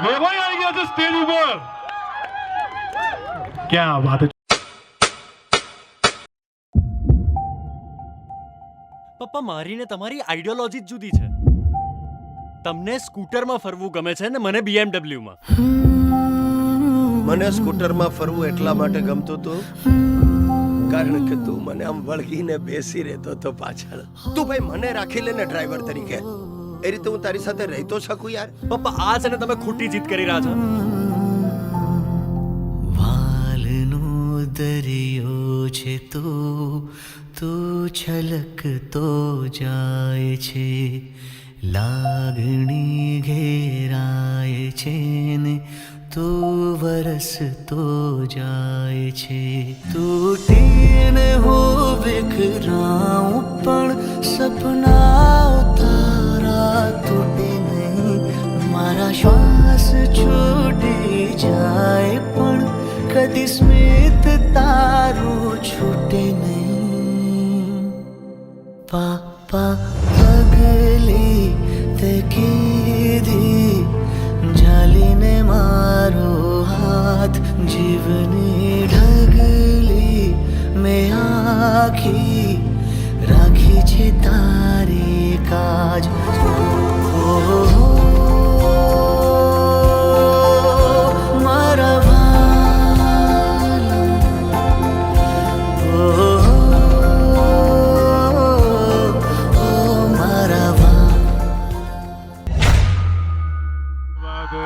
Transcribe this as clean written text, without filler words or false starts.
વેવાઈ આવી ગયા છે સ્ટેજ ઉપર. ક્યાં વાત છે. પપ્પા, મારી ને તમારી આઈડિયોલોજી જ જુદી છે. તમને સ્કૂટરમાં ફરવું ગમે છે ને મને BMW માં. મને સ્કૂટરમાં ફરવું એટલા માટે ગમતું હતું કારણ કે તું મને આમ વળગીને બેસી રહેતો તો પાછળ. તું ભાઈ મને રાખી લે ને ડ્રાઈવર તરીકે, એ રીતે હું તારી સાથે રહી તો શકું યાર. પપ્પા, આ છે ને તમે ખોટી જીત કરી રહ્યા છો. વાલનો દરિયો છે તો છલકતો જાય છે, લાગણી ઘેરાય છે ને તો વરસતો જાય છે. તૂટીને હું વિખરાઉં પણ સપના તારા તૂટે નહીં. મારા શ્વાસ છૂટી જાય પણ કદી સ્મિત તારું છૂટે નહીં. પાપા પગલી તે કીધી જાલીને મારો હાથ, જીવની ઢગલી મેં આખી રાખી છે તારી કાજ.